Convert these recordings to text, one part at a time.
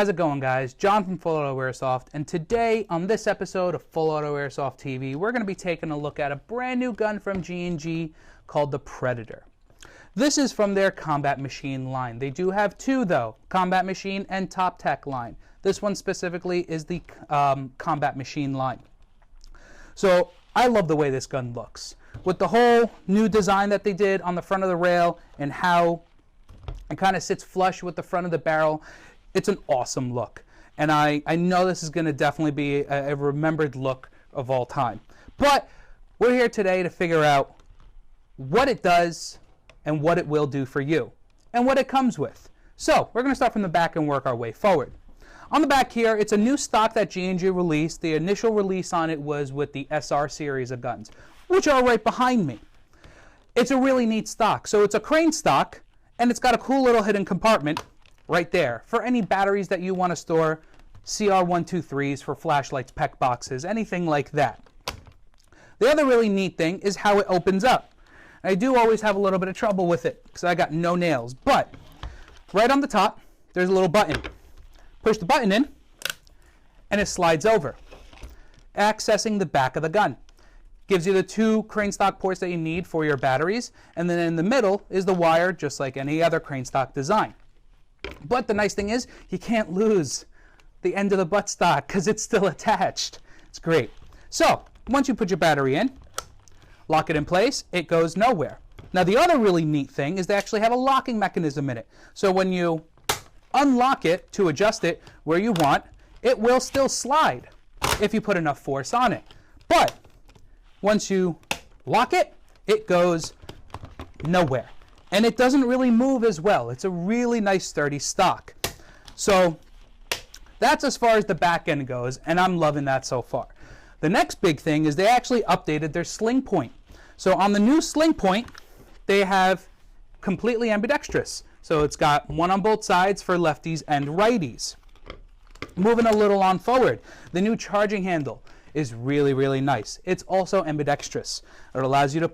How's it going, guys? John from Full Auto Airsoft, and today on this episode of Full Auto Airsoft TV, we're going to be taking a look at a brand new gun from G&G called the Predator. This is from their Combat Machine line. They do have two, though, Combat Machine and Top Tech line. This one specifically is the Combat Machine line. So I love the way this gun looks. With the whole new design that they did on the front of the rail and how it kind of sits flush with the front of the barrel, it's an awesome look. And I know this is going to definitely be a remembered look of all time. But we're here today to figure out what it does and what it will do for you and what it comes with. So we're going to start from the back and work our way forward. On the back here, it's a new stock that G&G released. The initial release on it was with the SR series of guns, which are right behind me. It's a really neat stock. So it's a crane stock, and it's got a cool little hidden compartment right there for any batteries that you want to store, CR123s for flashlights, PEC boxes, anything like that. The other really neat thing is how it opens up. I do always have a little bit of trouble with it because I got no nails, but right on the top, there's a little button. Push the button in, and it slides over, accessing the back of the gun. Gives you the two crane stock ports that you need for your batteries, and then in the middle is the wire, just like any other crane stock design. But the nice thing is, you can't lose the end of the buttstock because it's still attached. It's great. So, once you put your battery in, lock it in place, it goes nowhere. Now, the other really neat thing is they actually have a locking mechanism in it. So when you unlock it to adjust it where you want, it will still slide if you put enough force on it. But once you lock it, it goes nowhere. And it doesn't really move as well. It's a really nice sturdy stock. So that's as far as the back end goes, and I'm loving that so far. The next big thing is they actually updated their Sling Point. So on the new Sling Point, they have completely ambidextrous. So it's got one on both sides for lefties and righties. Moving a little on forward, the new charging handle is really, really nice. It's also ambidextrous. It allows you to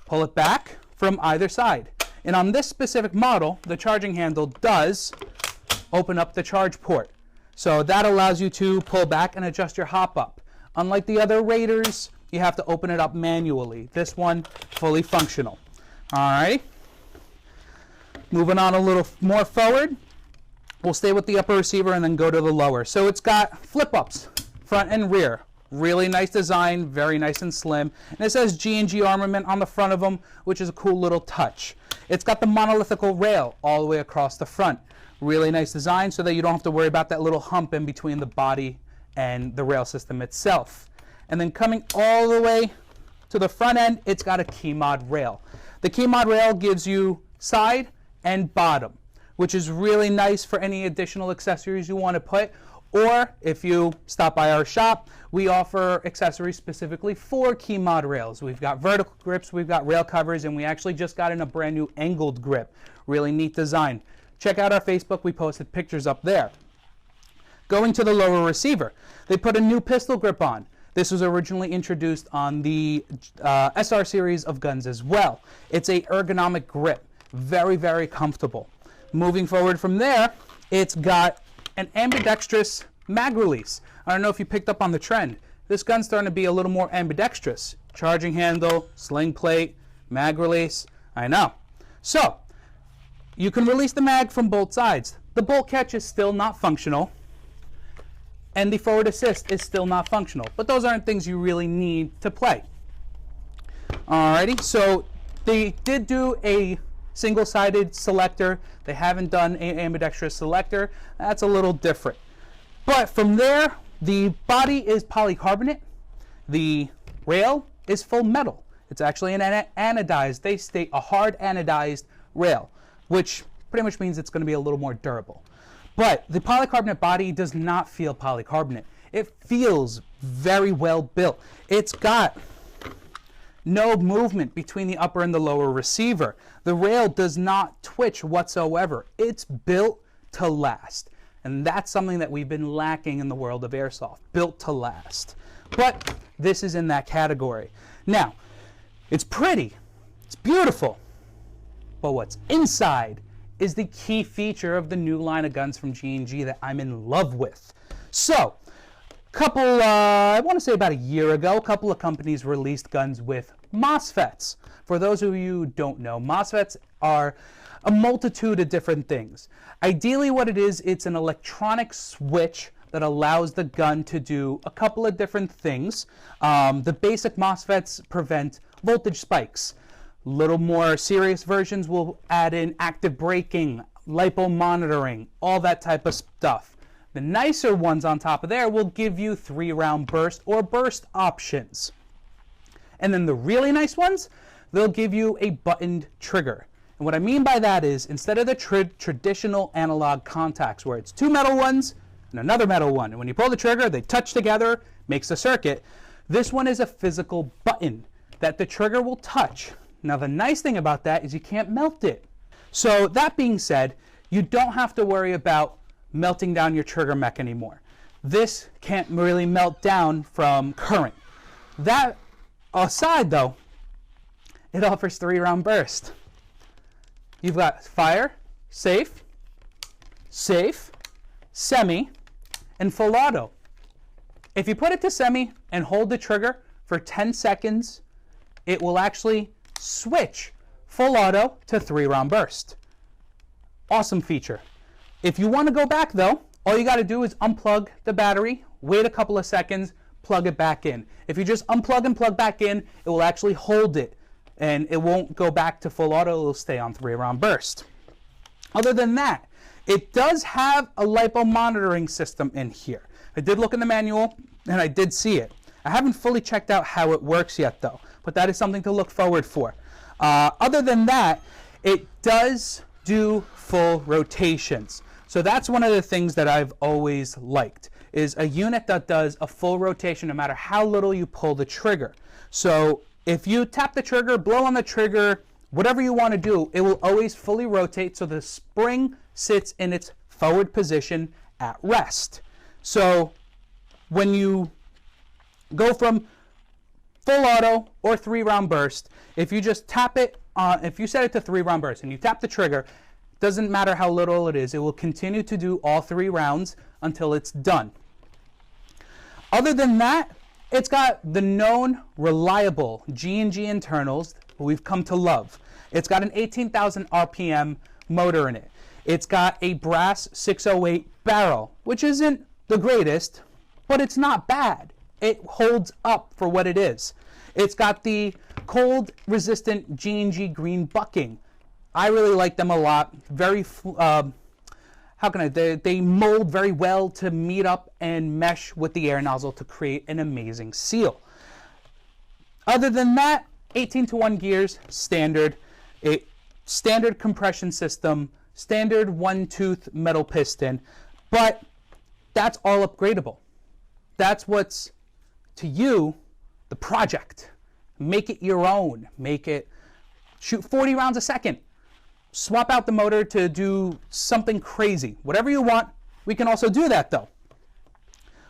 pull it back from either side. And on this specific model, the charging handle does open up the charge port. So that allows you to pull back and adjust your hop up. Unlike the other Raiders, you have to open it up manually. This one, fully functional. All right. Moving on a little more forward, we'll stay with the upper receiver and then go to the lower. So it's got flip-ups, front and rear. Really nice design, very nice and slim. And it says G&G Armament on the front of them, which is a cool little touch. It's got the monolithic rail all the way across the front. Really nice design so that you don't have to worry about that little hump in between the body and the rail system itself. And then coming all the way to the front end, it's got a keymod rail. The keymod rail gives you side and bottom, which is really nice for any additional accessories you want to put. Or if you stop by our shop, we offer accessories specifically for keymod rails. We've got vertical grips, we've got rail covers, and we actually just got in a brand new angled grip. Really neat design. Check out our Facebook, we posted pictures up there. Going to the lower receiver, they put a new pistol grip on. This was originally introduced on the SR series of guns as well. It's a ergonomic grip, very, very comfortable. Moving forward from there, it's got an ambidextrous mag release. I don't know if you picked up on the trend. This gun's starting to be a little more ambidextrous. Charging handle, sling plate, mag release. I know. So, you can release the mag from both sides. The bolt catch is still not functional, and the forward assist is still not functional. But those aren't things you really need to play. Alrighty, so they did do a single-sided selector. They haven't done an ambidextrous selector. That's a little different. But from there, the body is polycarbonate. The rail is full metal. It's actually an anodized, they state a hard anodized rail, which pretty much means it's going to be a little more durable. But the polycarbonate body does not feel polycarbonate. It feels very well built. It's got no movement between the upper and the lower receiver. The rail does not twitch whatsoever. It's built to last. And that's something that we've been lacking in the world of airsoft, built to last. But this is in that category. Now, it's pretty, it's beautiful, but what's inside is the key feature of the new line of guns from G&G that I'm in love with. So, I want to say about a year ago, a couple of companies released guns with Mosfets. For those of you who don't know, Mosfets are a multitude of different things. Ideally what it is, it's an electronic switch that allows the gun to do a couple of different things. The basic Mosfets prevent voltage spikes. Little more serious versions will add in active braking, Lipo monitoring, all that type of stuff. The nicer ones on top of there will give you 3-round burst or burst options. And then the really nice ones, they'll give you a buttoned trigger. And what I mean by that is, instead of the traditional analog contacts where it's 2 metal ones and another metal one, and when you pull the trigger, they touch together, makes a circuit, this one is a physical button that the trigger will touch. Now the nice thing about that is you can't melt it. So that being said, you don't have to worry about melting down your trigger mech anymore. This can't really melt down from current. That aside though, it offers 3-round burst. You've got fire, safe, semi, and full auto. If you put it to semi and hold the trigger for 10 seconds, it will actually switch full auto to 3-round burst. Awesome feature. If you want to go back though, all you got to do is unplug the battery, wait a couple of seconds, plug it back in. If you just unplug and plug back in, it will actually hold it and it won't go back to full auto, it will stay on 3-round burst. Other than that, it does have a Lipo monitoring system in here. I did look in the manual and I did see it. I haven't fully checked out how it works yet though, but that is something to look forward for. Other than that, it does do full rotations. So that's one of the things that I've always liked, is a unit that does a full rotation no matter how little you pull the trigger. So if you tap the trigger, blow on the trigger, whatever you want to do, it will always fully rotate so the spring sits in its forward position at rest. So when you go from full auto or 3-round burst, if you just tap it, if you set it to 3-round burst and you tap the trigger, doesn't matter how little it is, it will continue to do all 3 rounds until it's done. Other than that, it's got the known reliable G&G internals we've come to love. It's got an 18,000 RPM motor in it. It's got a brass 608 barrel, which isn't the greatest, but it's not bad. It holds up for what it is. It's got the cold resistant G&G green bucking. I really like them a lot. Very, they mold very well to meet up and mesh with the air nozzle to create an amazing seal. Other than that, 18-to-1 gears, standard. A standard compression system, standard 1-tooth metal piston, but that's all upgradable. That's what's, to you, the project. Make it your own. Make it shoot 40 rounds a second. Swap out the motor to do something crazy. Whatever you want, we can also do that though.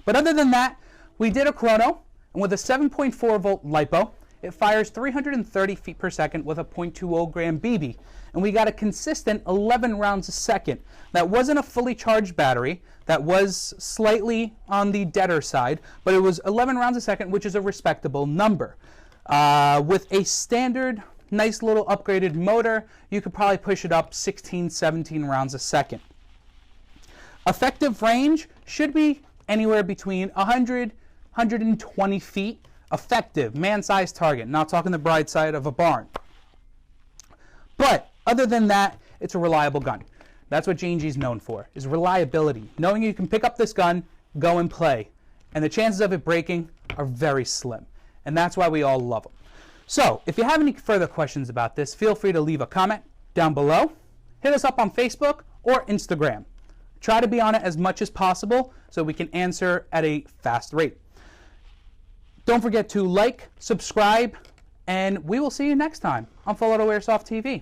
But other than that, we did a Chrono, and with a 7.4 volt Lipo, it fires 330 feet per second with a 0.20 gram BB. And we got a consistent 11 rounds a second. That wasn't a fully charged battery. That was slightly on the deader side, but it was 11 rounds a second, which is a respectable number. With a standard nice little upgraded motor, you could probably push it up 16, 17 rounds a second. Effective range should be anywhere between 100, 120 feet. Effective, man-sized target, not talking the broad side of a barn. But other than that, it's a reliable gun. That's what G&G is known for, is reliability. Knowing you can pick up this gun, go and play. And the chances of it breaking are very slim. And that's why we all love them. So, if you have any further questions about this, feel free to leave a comment down below. Hit us up on Facebook or Instagram. Try to be on it as much as possible so we can answer at a fast rate. Don't forget to like, subscribe, and we will see you next time on Full Auto Airsoft TV.